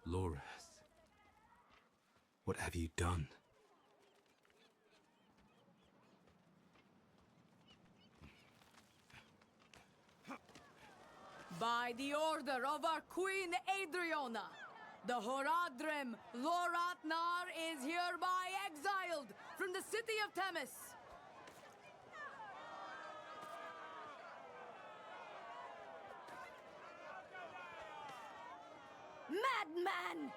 Loreth, what have you done? By the order of our Queen Adriana, the Horadrim Loratnar is hereby exiled from the city of Themis. Madman!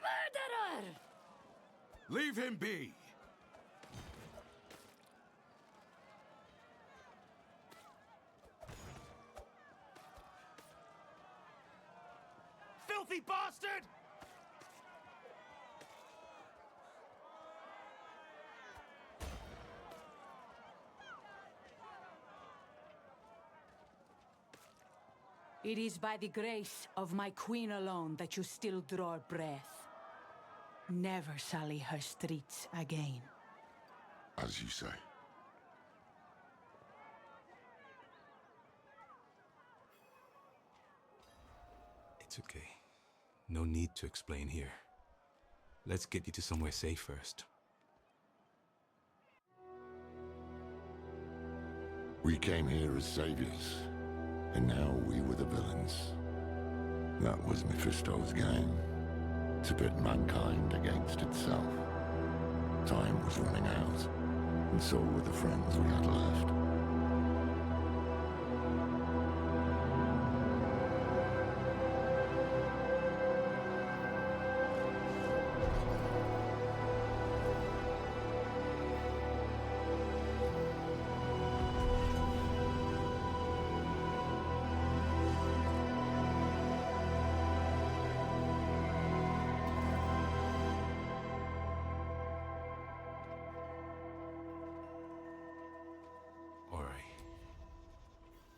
Murderer! Leave him be! Filthy bastard! It is by the grace of my queen alone that you still draw breath. Never sully her streets again. As you say. It's okay. No need to explain here. Let's get you to somewhere safe first. We came here as saviors, and now we were the villains. That was Mephisto's game. To pit mankind against itself. Time was running out, and so were the friends we had left.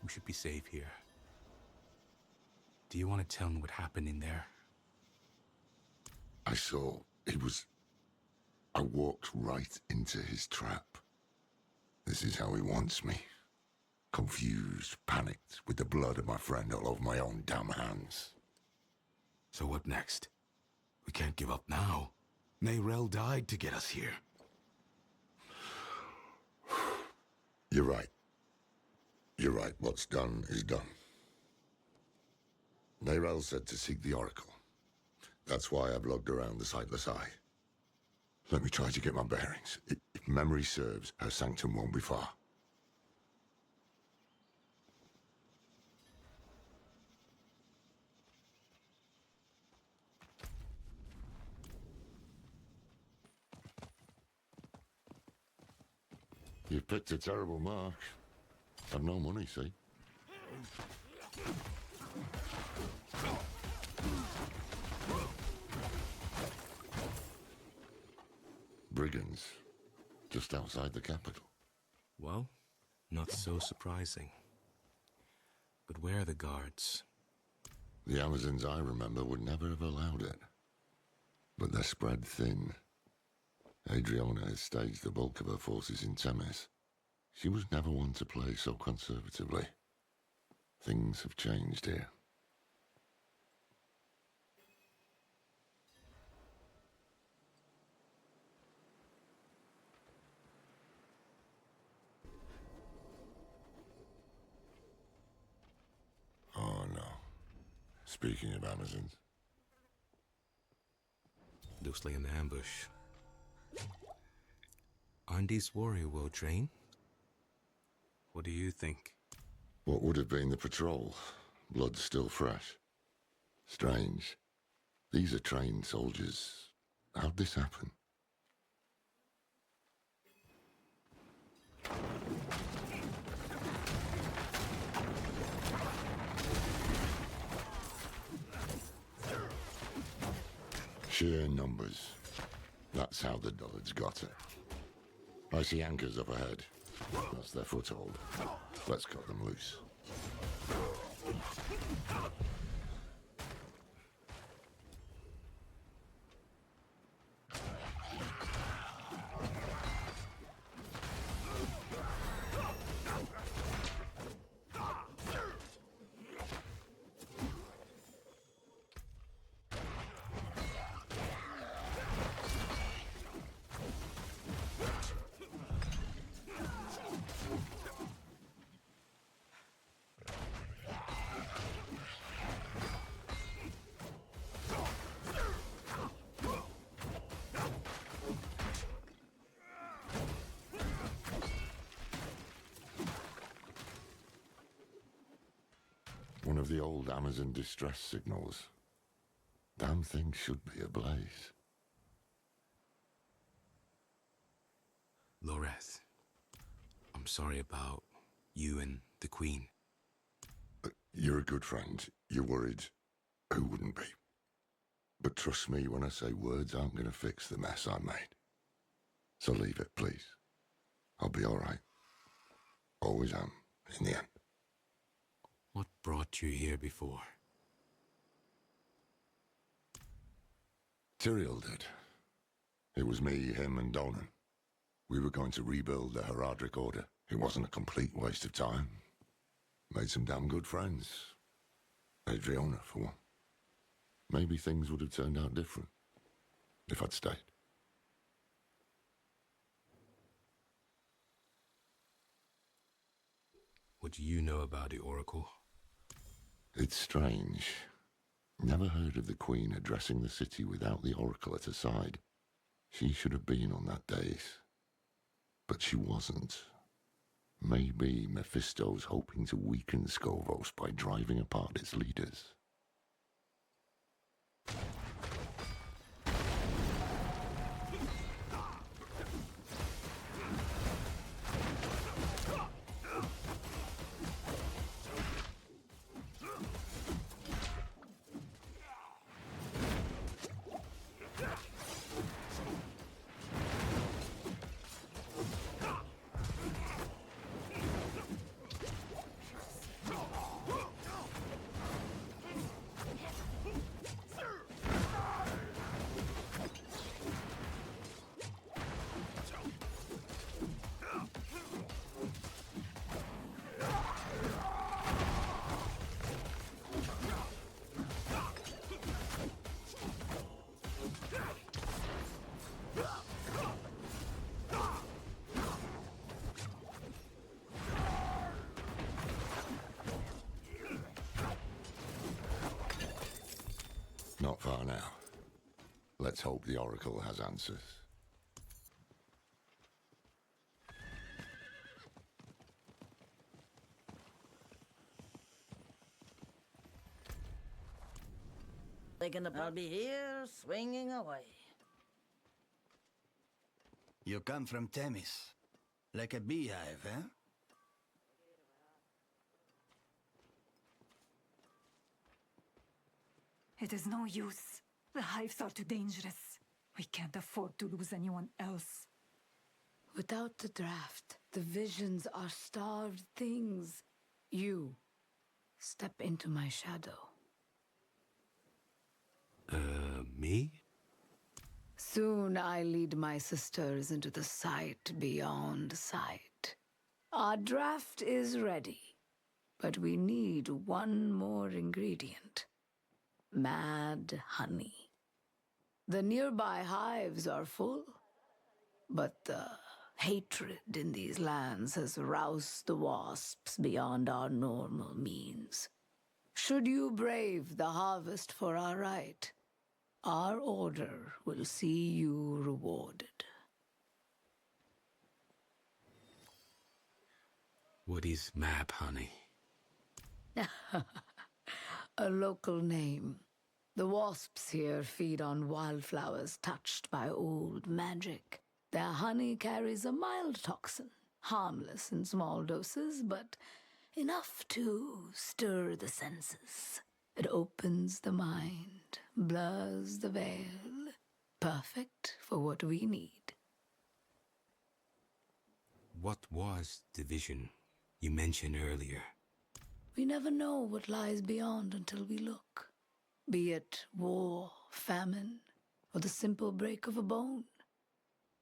We should be safe here. Do you want to tell me what happened in there? I saw. I walked right into his trap. This is how he wants me. Confused, panicked, with the blood of my friend all over my own damn hands. So what next? We can't give up now. Nayrel died to get us here. You're right. You're right. What's done is done. Nayrel said to seek the Oracle. That's why I've logged around the Sightless Eye. Let me try to get my bearings. If memory serves, her sanctum won't be far. You've picked a terrible mark. I've no money, see? Brigands, just outside the capital. Well, not so surprising. But where are the guards? The Amazons I remember would never have allowed it. But they're spread thin. Adriana has staged the bulk of her forces in Themis. She was never one to play so conservatively. Things have changed here. Oh no. Speaking of Amazons. Looks like an ambush. Aren't these warrior well trained? What do you think? What would have been the patrol? Blood still fresh. Strange. These are trained soldiers. How'd this happen? Sheer numbers. That's how the dullards got it. I see anchors up ahead. That's their foothold. Let's cut them loose. of the old Amazon distress signals. Damn thing should be ablaze. Loreth, I'm sorry about you and the Queen. You're a good friend. You're worried. Who wouldn't be? But trust me when I say words aren't going to fix the mess I made. So leave it, please. I'll be all right. Always am, in the end. What brought you here before? Tyrael did. It was me, him, and Donan. We were going to rebuild the Heraldric Order. It wasn't a complete waste of time. Made some damn good friends. Adriana, for one. Maybe things would have turned out different if I'd stayed. What do you know about the Oracle? It's strange. Never heard of the Queen addressing the city without the Oracle at her side. She should have been on that dais. But she wasn't. Maybe Mephisto's hoping to weaken Skovos by driving apart its leaders. Not far now. Let's hope the Oracle has answers. I'll be here, swinging away. You come from Themis. Like a beehive, eh? It is no use. The hives are too dangerous. We can't afford to lose anyone else. Without the draft, the visions are starved things. You, step into my shadow. Me? Soon I lead my sisters into the sight beyond sight. Our draft is ready, but we need one more ingredient. Mad honey. The nearby hives are full, but the hatred in these lands has roused the wasps beyond our normal means. Should you brave the harvest for our right, our order will see you rewarded. What is map honey? A local name. The wasps here feed on wildflowers touched by old magic. Their honey carries a mild toxin, harmless in small doses, but enough to stir the senses. It opens the mind, blurs the veil. Perfect for what we need. What was the vision you mentioned earlier? We never know what lies beyond until we look. Be it war, famine, or the simple break of a bone.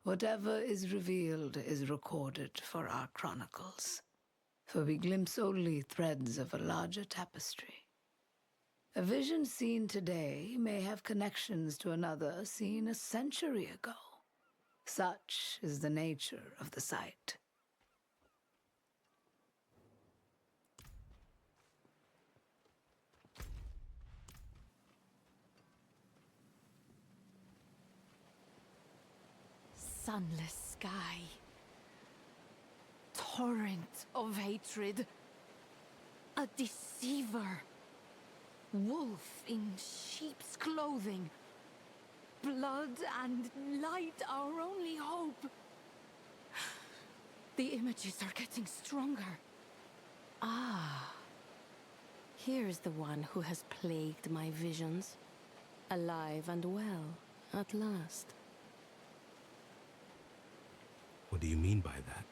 Whatever is revealed is recorded for our chronicles, for we glimpse only threads of a larger tapestry. A vision seen today may have connections to another seen a century ago. Such is the nature of the sight. Sunless sky. Torrent of hatred. A deceiver. wolf in sheep's clothing. Blood and light, our only hope. The images are getting stronger. Ah. Here's the one who has plagued my visions. Alive and well, at last. What do you mean by that?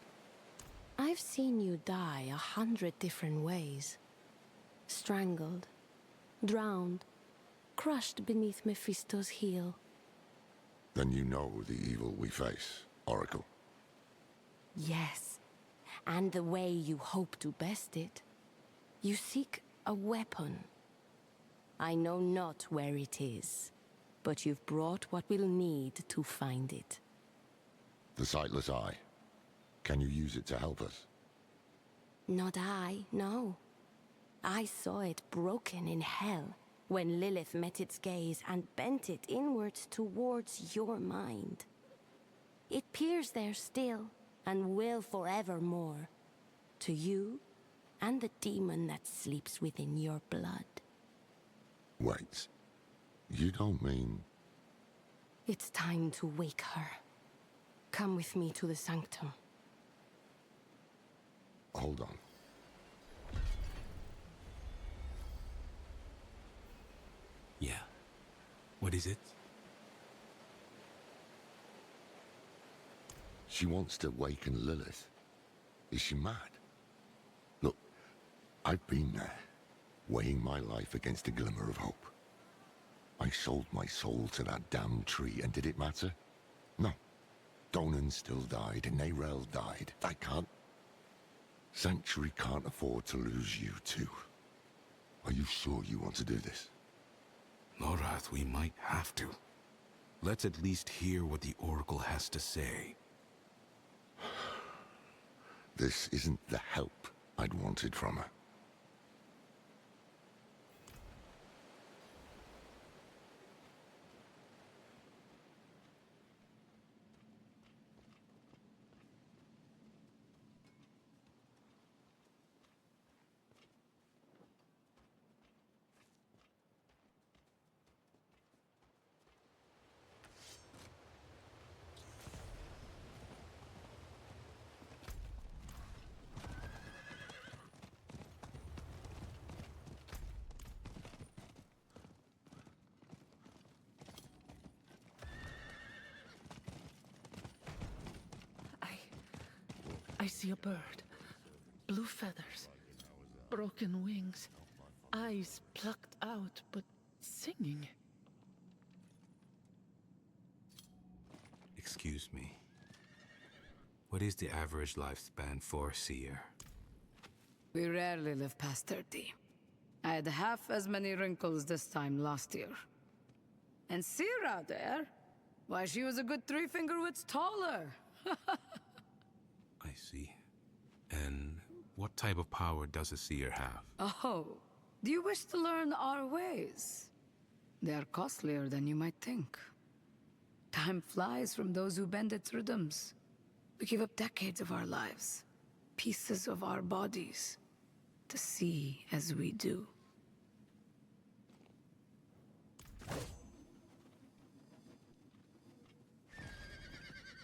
I've seen you die 100 different ways. Strangled, drowned, crushed beneath Mephisto's heel. Then you know the evil we face, Oracle. Yes, and the way you hope to best it. You seek a weapon. I know not where it is, but you've brought what we'll need to find it. The sightless eye. Can you use it to help us? Not I, no. I saw it broken in hell when Lilith met its gaze and bent it inwards towards your mind. It peers there still, and will forevermore. To you, and the demon that sleeps within your blood. Wait. You don't mean... It's time to wake her. Come with me to the sanctum. Hold on. Yeah. What is it? She wants to waken Lilith. Is she mad? Look, I've been there, weighing my life against a glimmer of hope. I sold my soul to that damned tree, and did it matter? No. Donan still died, and Nerel died. I can't... Sanctuary can't afford to lose you too. Are you sure you want to do this? Lorath, we might have to. Let's at least hear what the Oracle has to say. This isn't the help I'd wanted from her. I see a bird. Blue feathers. Broken wings. Eyes plucked out, but singing. Excuse me. What is the average lifespan for a seer? We rarely live past 30. I had half as many wrinkles this time last year. And Sierra there, why, she was a good 3 fingerwits taller. I see. And what type of power does a seer have? Oh, do you wish to learn our ways? They are costlier than you might think. Time flies from those who bend its rhythms. We give up decades of our lives, pieces of our bodies, to see as we do.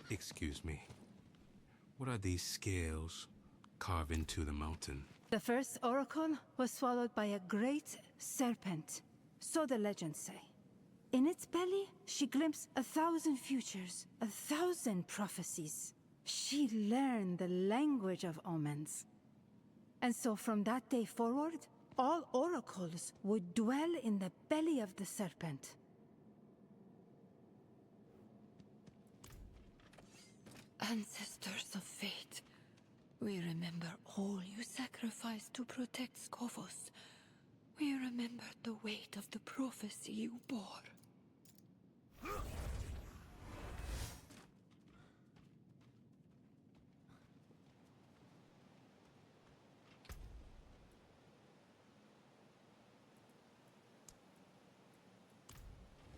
Excuse me. What are these scales carved into the mountain? The first oracle was swallowed by a great serpent, so the legends say. In its belly, she glimpsed 1,000 futures, 1,000 prophecies. She learned the language of omens. And so from that day forward, all oracles would dwell in the belly of the serpent. Ancestors of fate, we remember all you sacrificed to protect Skovos. We remember the weight of the prophecy you bore.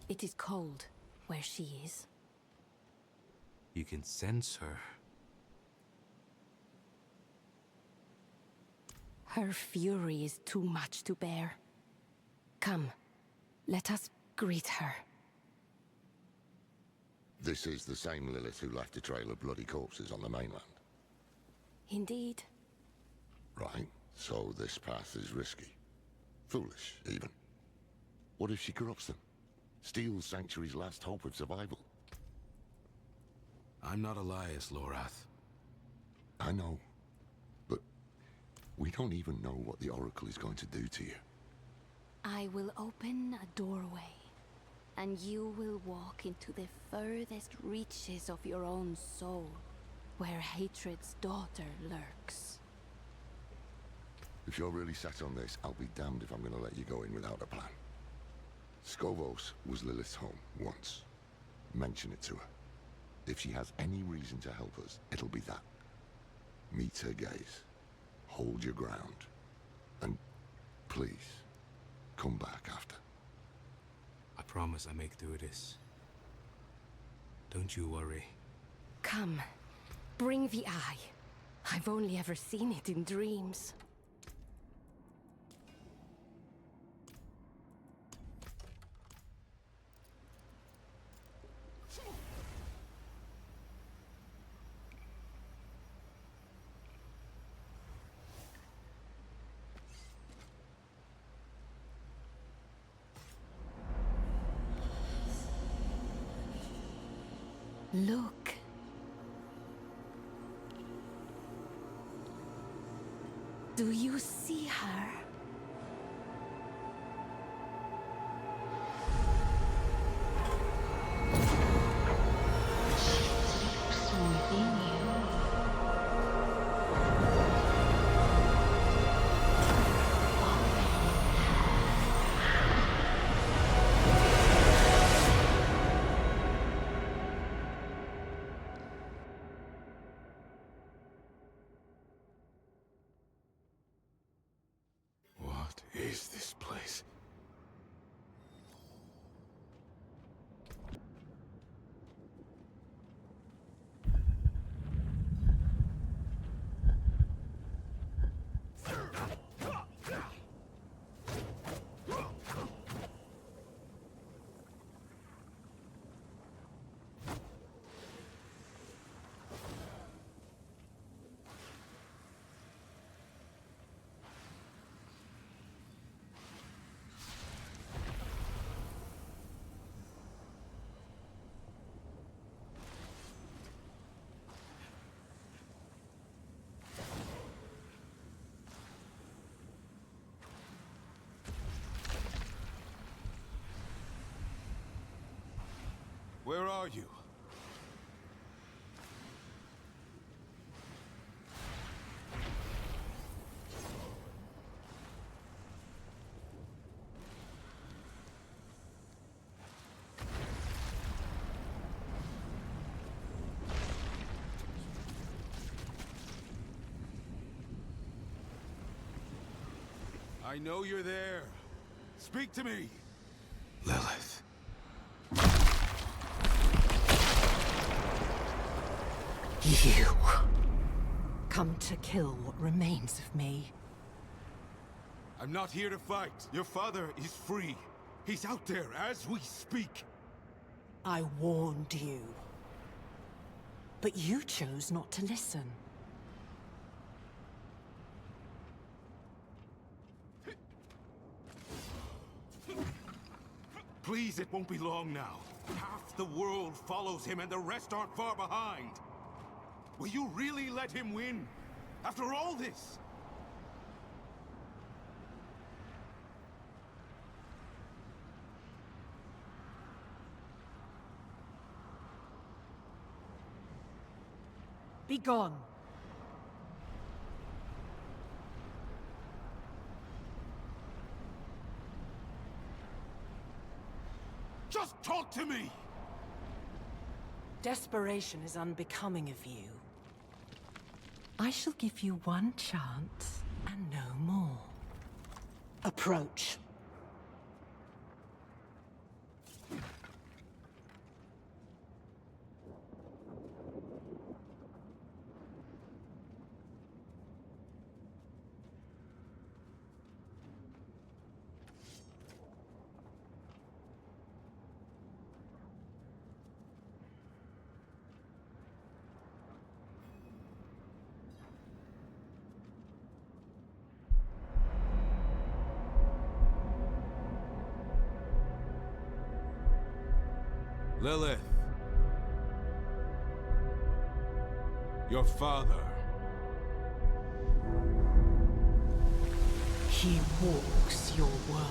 It is cold where she is. You can sense her. Her fury is too much to bear. Come, let us greet her. This is the same Lilith who left a trail of bloody corpses on the mainland. Indeed. Right, so this path is risky. Foolish, even. What if she corrupts them? Steals Sanctuary's last hope of survival? I'm not Elias, Lorath. I know. But we don't even know what the Oracle is going to do to you. I will open a doorway, and you will walk into the furthest reaches of your own soul, where hatred's daughter lurks. If you're really set on this, I'll be damned if I'm gonna let you go in without a plan. Skovos was Lilith's home once. Mention it to her. If she has any reason to help us, it'll be that. Meet her gaze. Hold your ground. And please, come back after. I promise I make through this. Don't you worry. Come, bring the eye. I've only ever seen it in dreams. Look. Do you see her? What is this place? Where are you? I know you're there. Speak to me. Lilith. You come to kill what remains of me. I'm not here to fight. Your father is free. He's out there as we speak. I warned you. But you chose not to listen. Please, it won't be long now. Half the world follows him and the rest aren't far behind. Will you really let him win? After all this? Be gone. Just talk to me! Desperation is unbecoming of you. I shall give you one chance, and no more. Approach. Lilith. Your father. He walks your world.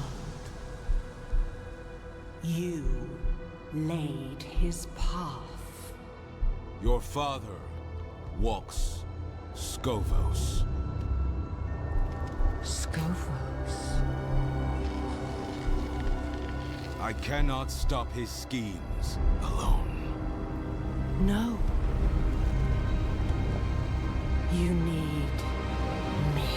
You laid his path. Your father walks Scovos. Scovos? I cannot stop his schemes alone. No. You need me.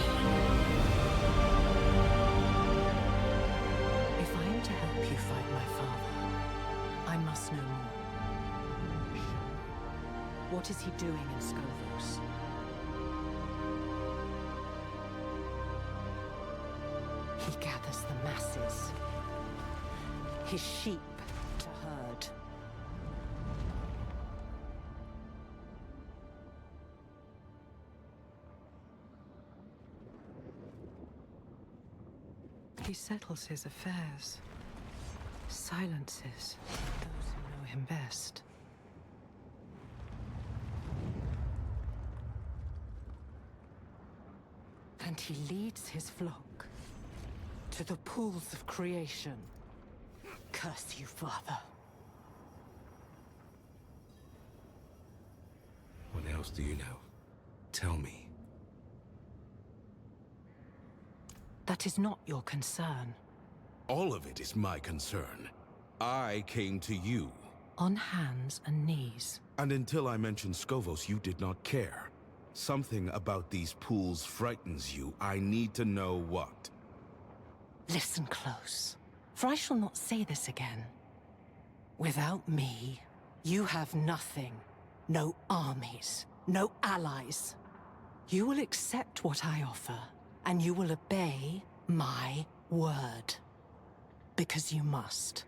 If I am to help you fight my father, I must know more. What is he doing in Scovos? He gathers the masses. His sheep to herd. He settles his affairs, silences those who know him best. And he leads his flock to the pools of creation. Curse you, Father. What else do you know? Tell me. That is not your concern. All of it is my concern. I came to you. On hands and knees. And until I mentioned Scovos, you did not care. Something about these pools frightens you. I need to know what. Listen close, for I shall not say this again. Without me, you have nothing. No armies, no allies. You will accept what I offer, and you will obey my word. Because you must.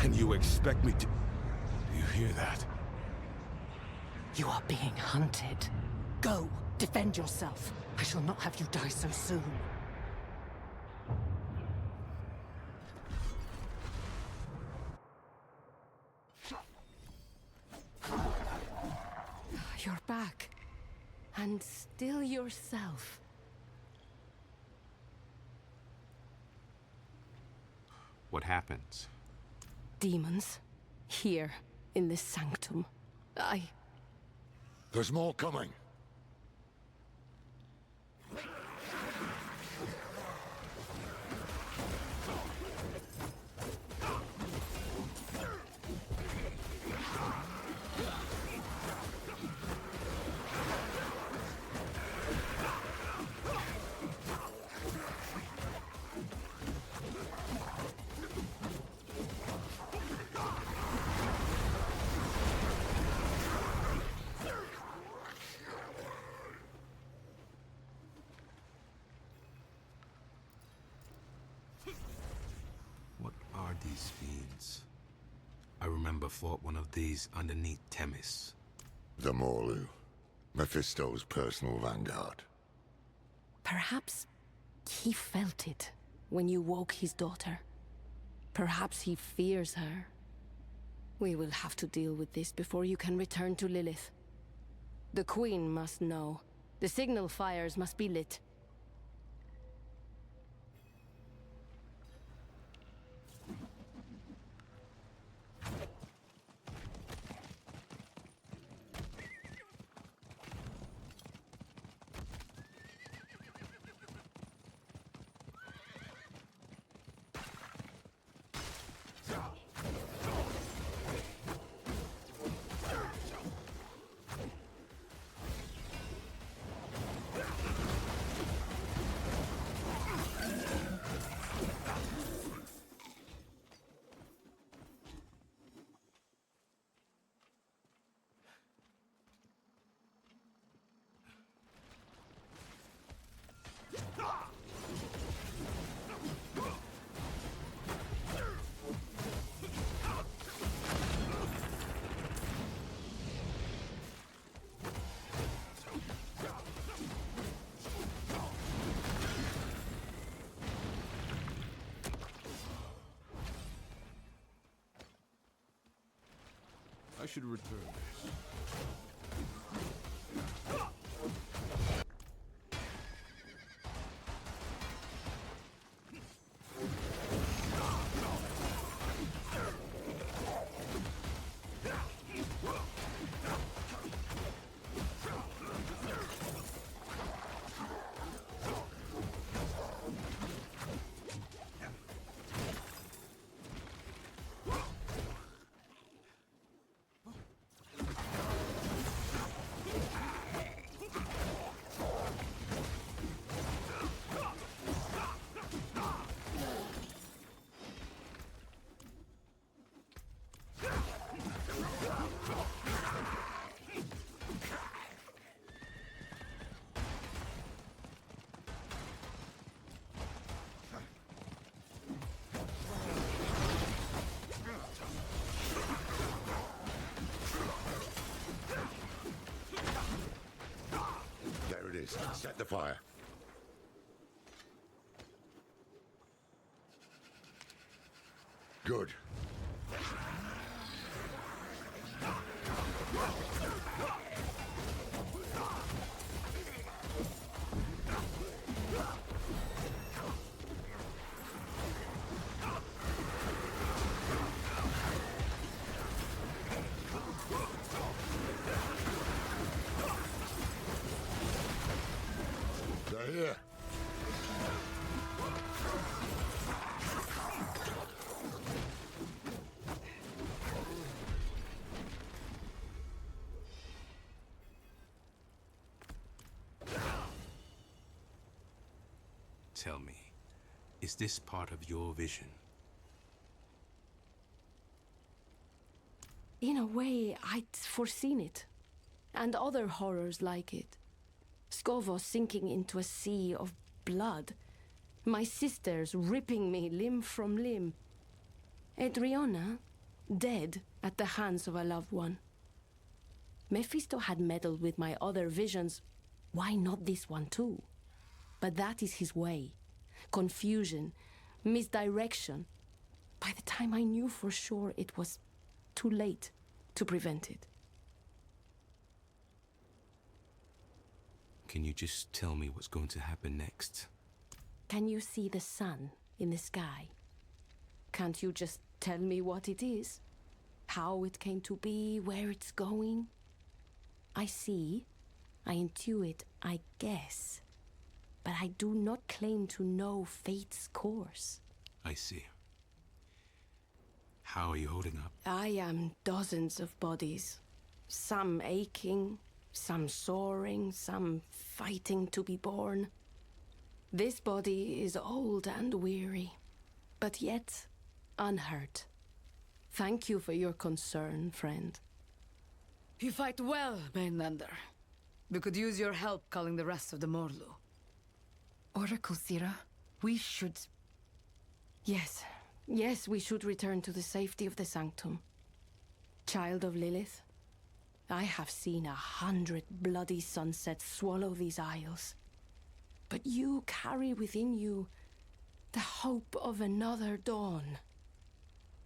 And you expect me to... Do you hear that? You are being hunted. Go, defend yourself. I shall not have you die so soon. You're back. And still yourself. What happens? Demons. Here, in this sanctum. There's more coming. These fiends. I remember fought one of these underneath Themis. The Morlu. Mephisto's personal vanguard. Perhaps he felt it when you woke his daughter. Perhaps he fears her. We will have to deal with this before you can return to Lilith. The Queen must know. The signal fires must be lit. I should return this. There it is. Set the fire. Good. They're here. Tell me, is this part of your vision? In a way, I'd foreseen it. And other horrors like it. Skovos sinking into a sea of blood. My sisters ripping me limb from limb. Adriana, dead at the hands of a loved one. Mephisto had meddled with my other visions. Why not this one too? But that is his way. Confusion, misdirection. By the time I knew for sure, it was too late to prevent it. Can you just tell me what's going to happen next? Can you see the sun in the sky? Can't you just tell me what it is? How it came to be, where it's going? I see, I intuit, I guess. But I do not claim to know fate's course. I see. How are you holding up? I am dozens of bodies. Some aching, some soaring, some fighting to be born. This body is old and weary, but yet unhurt. Thank you for your concern, friend. You fight well, Mainlander. We could use your help calling the rest of the Morlu. Oracle Sira, we should... Yes, we should return to the safety of the Sanctum. Child of Lilith, I have seen 100 bloody sunsets swallow these isles. But you carry within you the hope of another dawn.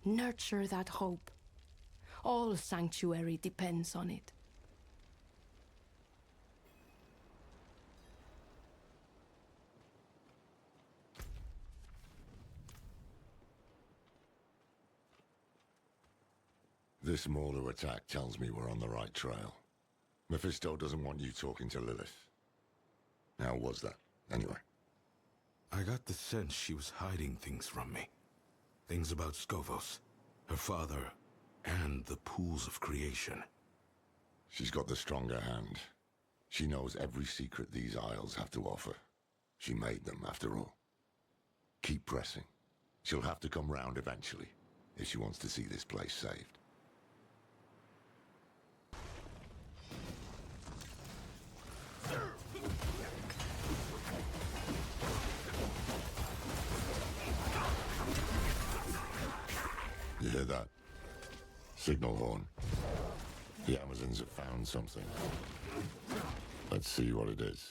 Nurture that hope. All sanctuary depends on it. This Morlu attack tells me we're on the right trail. Mephisto doesn't want you talking to Lilith. How was that, anyway? I got the sense she was hiding things from me. Things about Skovos, her father, and the pools of creation. She's got the stronger hand. She knows every secret these isles have to offer. She made them, after all. Keep pressing. She'll have to come round eventually, if she wants to see this place saved. You hear that? Signal horn. The Amazons have found something. Let's see what it is.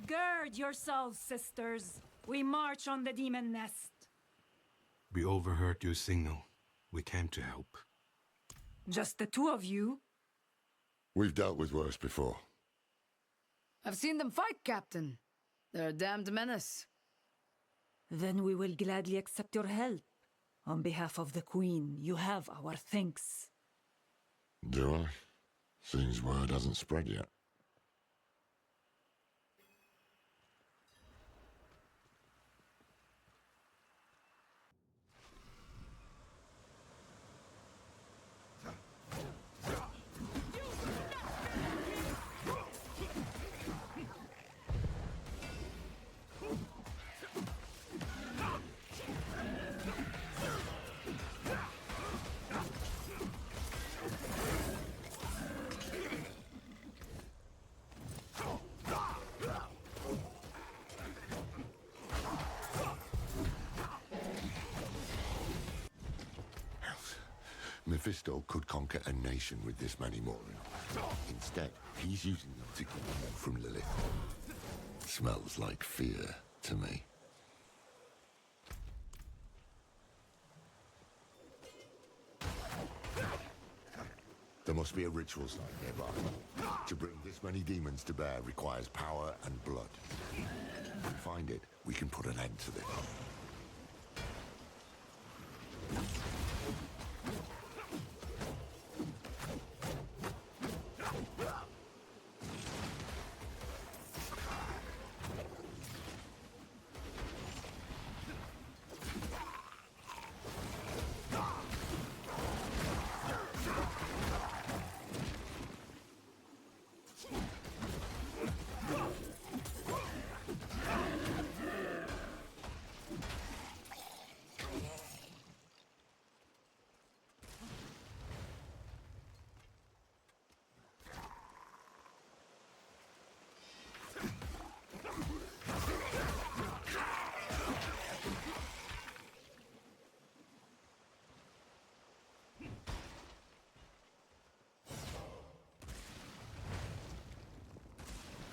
Gird yourselves, sisters. We march on the demon nest. We overheard your signal. We came to help. Just the two of you? We've dealt with worse before. I've seen them fight, Captain. They're a damned menace. Then we will gladly accept your help. On behalf of the Queen, you have our thanks. Do I? Seems word hasn't spread yet. Mephisto could conquer a nation with this many more. Instead, he's using them to keep more from Lilith. Smells like fear to me. There must be a ritual site nearby. To bring this many demons to bear requires power and blood. If we find it, we can put an end to this.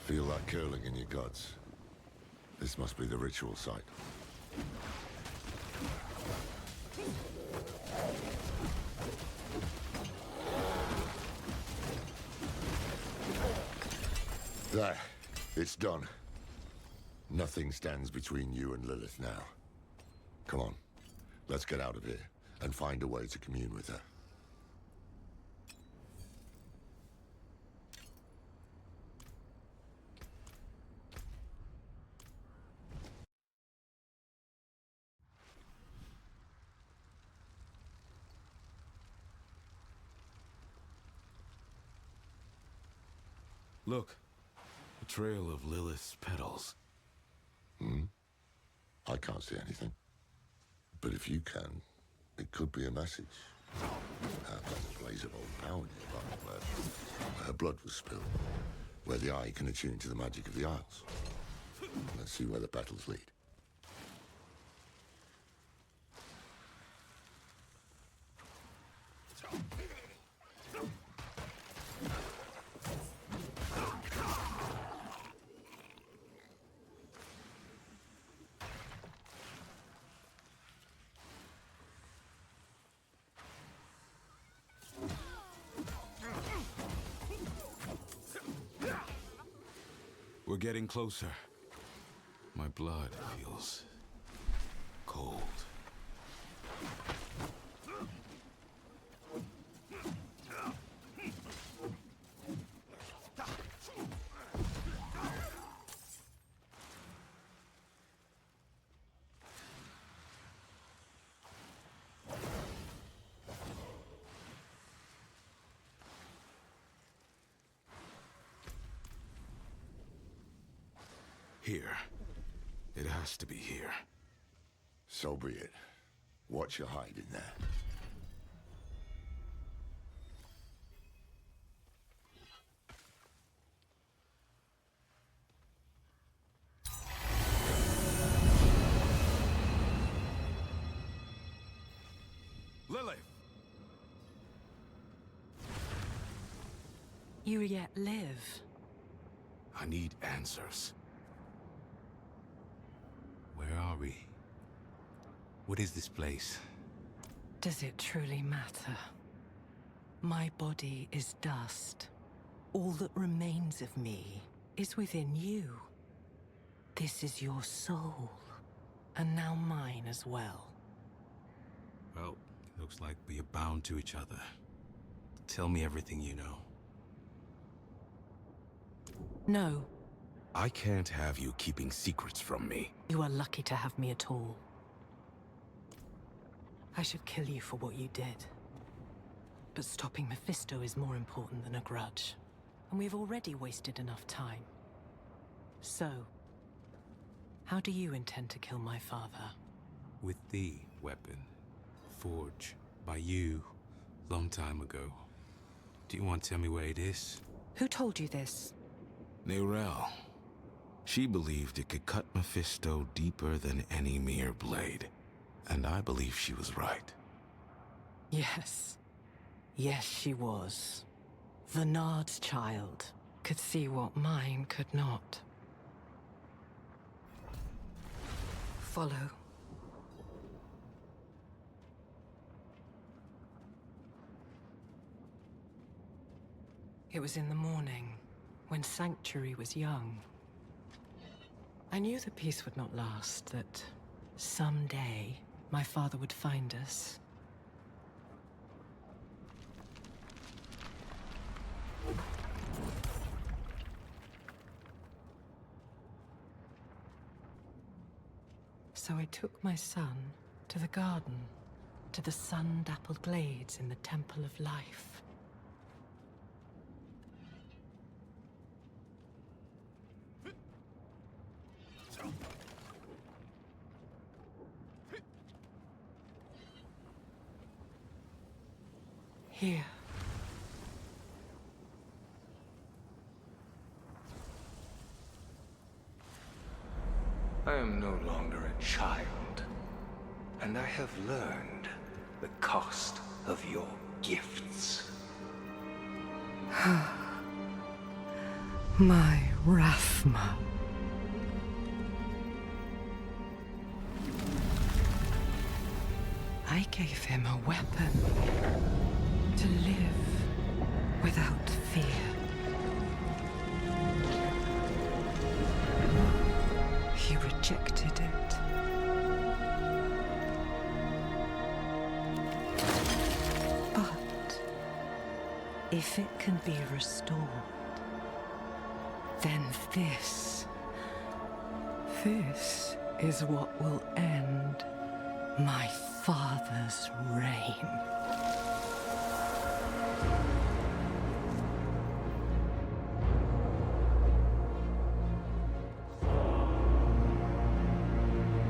Feel that curling in your guts. This must be the ritual site. There. It's done. Nothing stands between you and Lilith now. Come on. Let's get out of here and find a way to commune with her. Look, a trail of Lilith's petals. I can't see anything. But if you can, it could be a message. Perhaps a place of old power nearby, where her blood was spilled, where the eye can attune to the magic of the Isles. Let's see where the petals lead. We're getting closer. My blood feels cold. Here. It has to be here. So be it. Watch your hide in there. Lilith! You yet live. I need answers. Where are we? What is this place? Does it truly matter? My body is dust. All that remains of me is within you. This is your soul, and now mine as well. Well, looks like we are bound to each other. Tell me everything you know. No. I can't have you keeping secrets from me. You are lucky to have me at all. I should kill you for what you did. But stopping Mephisto is more important than a grudge. And we've already wasted enough time. So, how do you intend to kill my father? With the weapon. Forged by you, long time ago. Do you want to tell me where it is? Who told you this? Neurel. She believed it could cut Mephisto deeper than any mere blade. And I believe she was right. Yes. Yes, she was. Vernard's child could see what mine could not. Follow. It was in the morning, when Sanctuary was young. I knew the peace would not last, that someday my father would find us. So I took my son to the garden, to the sun-dappled glades in the Temple of Life. Here. I am no longer a child, and I have learned the cost of your gifts. My Rathma. I gave him a weapon to live without fear. He rejected it. But if it can be restored, then this is what will end my father's reign.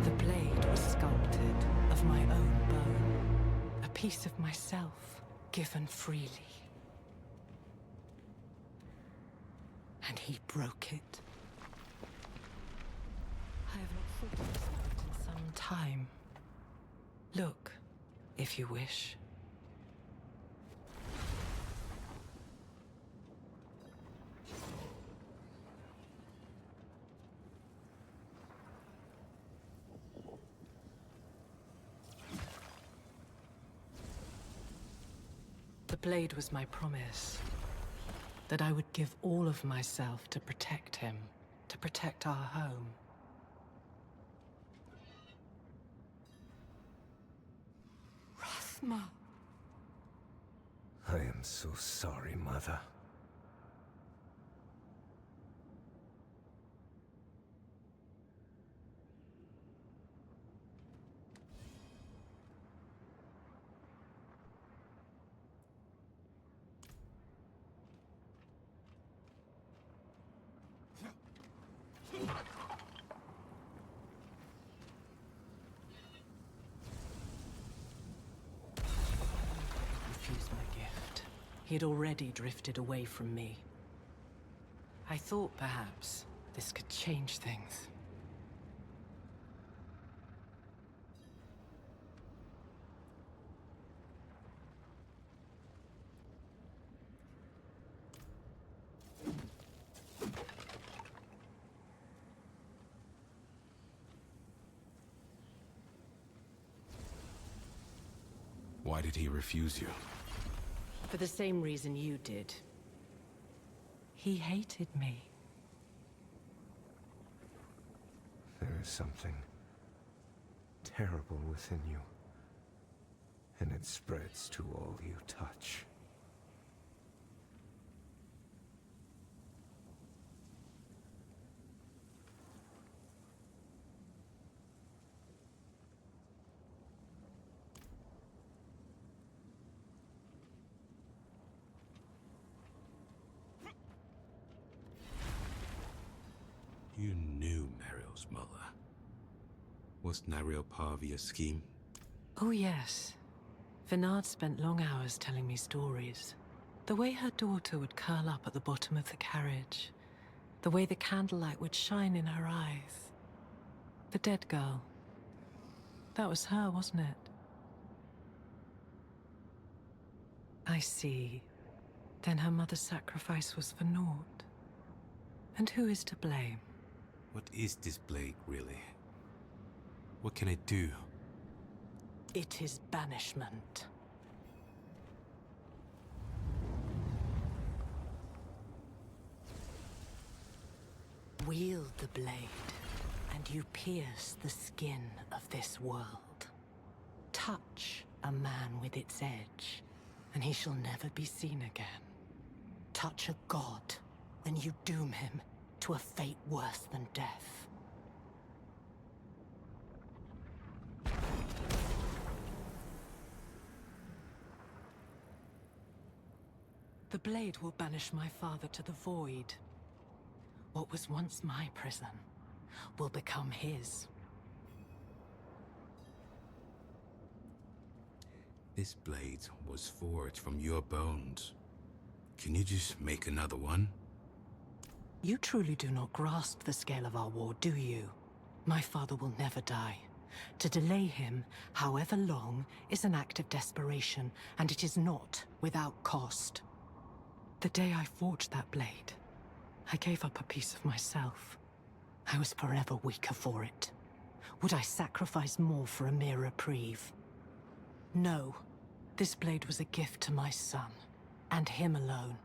The blade was sculpted of my own bone, a piece of myself given freely. And he broke it. I have not thought of this night in some time. Look, if you wish. The blade was my promise. That I would give all of myself to protect him, to protect our home. Rathma. I am so sorry, Mother. Refused my gift. He had already drifted away from me. I thought perhaps this could change things. Why did he refuse you? For the same reason you did. He hated me. There is something terrible within you, and it spreads to all you touch. You knew Mariel's mother. Was Nariel part of your scheme? Oh yes. Vinard spent long hours telling me stories. The way her daughter would curl up at the bottom of the carriage. The way the candlelight would shine in her eyes. The dead girl. That was her, wasn't it? I see. Then her mother's sacrifice was for naught. And who is to blame? What is this blade, really? What can it do? It is banishment. Wield the blade, and you pierce the skin of this world. Touch a man with its edge, and he shall never be seen again. Touch a god, and you doom him to a fate worse than death. The blade will banish my father to the void. What was once my prison will become his. This blade was forged from your bones. Can you just make another one? You truly do not grasp the scale of our war, do you? My father will never die. To delay him, however long, is an act of desperation, and it is not without cost. The day I forged that blade, I gave up a piece of myself. I was forever weaker for it. Would I sacrifice more for a mere reprieve? No. This blade was a gift to my son, and him alone.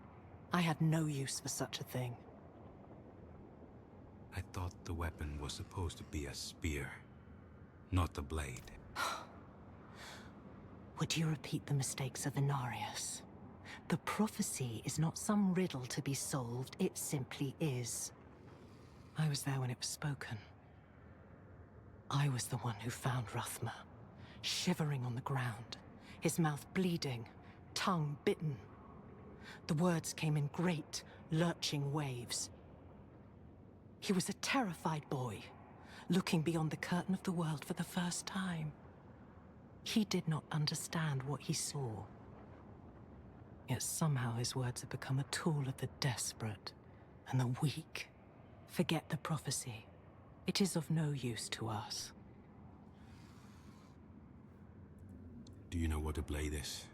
I had no use for such a thing. I thought the weapon was supposed to be a spear, not a blade. Would you repeat the mistakes of Inarius? The prophecy is not some riddle to be solved, it simply is. I was there when it was spoken. I was the one who found Ruthma, shivering on the ground, his mouth bleeding, tongue bitten. The words came in great, lurching waves. He was a terrified boy, looking beyond the curtain of the world for the first time. He did not understand what he saw. Yet somehow his words have become a tool of the desperate and the weak. Forget the prophecy. It is of no use to us. Do you know what a blade is?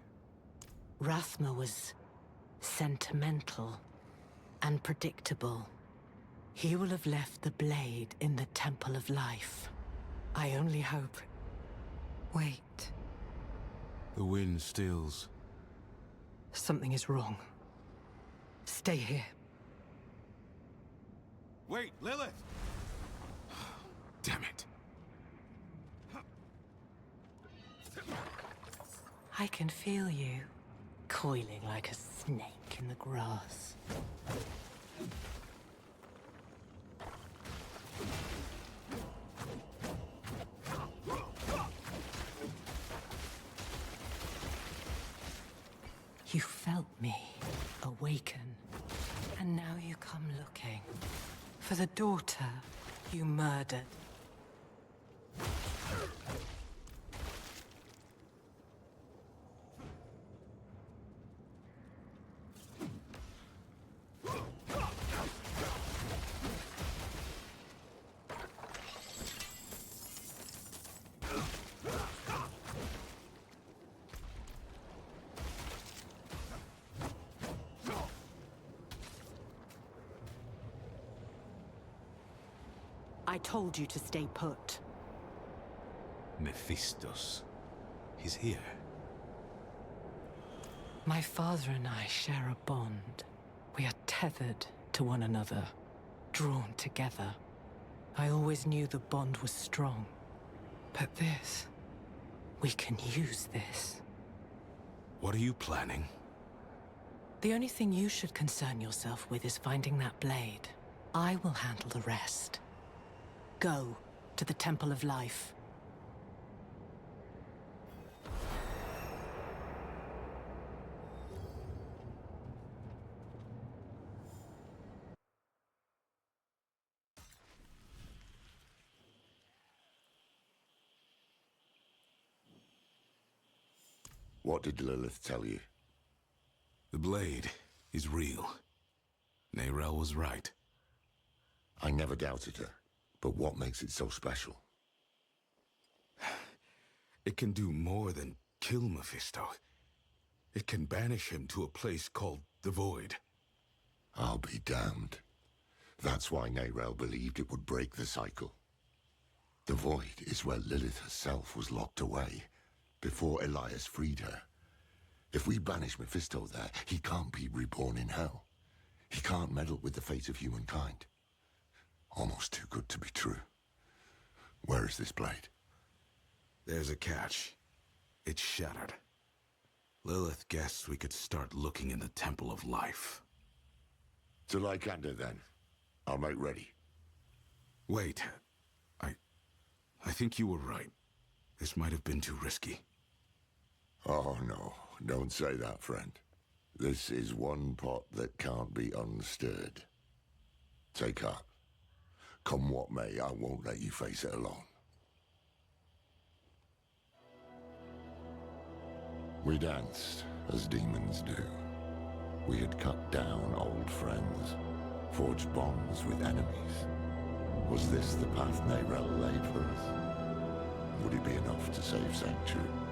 Rathma was sentimental and predictable. He will have left the blade in the Temple of Life. I only hope... Wait. The wind stills. Something is wrong. Stay here. Wait, Lilith! Damn it. I can feel you, coiling like a snake in the grass. You felt me awaken, and now you come looking for the daughter you murdered. I told you to stay put. Mephistos. He's here. My father and I share a bond. We are tethered to one another, drawn together. I always knew the bond was strong. But this... we can use this. What are you planning? The only thing you should concern yourself with is finding that blade. I will handle the rest. Go to the Temple of Life. What did Lilith tell you? The blade is real. Neyrelle was right. I never doubted her, but what makes it so special? It can do more than kill Mephisto. It can banish him to a place called the Void. I'll be damned. That's why Neyrelle believed it would break the cycle. The Void is where Lilith herself was locked away, before Elias freed her. If we banish Mephisto there, he can't be reborn in hell. He can't meddle with the fate of humankind. Almost too good to be true. Where is this blade? There's a catch. It's shattered. Lilith guessed we could start looking in the Temple of Life. To Lycander, then. I'll make ready. Wait. I think you were right. This might have been too risky. Oh, no. Don't say that, friend. This is one pot that can't be unstirred. Take heart. Come what may, I won't let you face it alone. We danced, as demons do. We had cut down old friends, forged bonds with enemies. Was this the path Neyrelle laid for us? Would it be enough to save Sanctuary?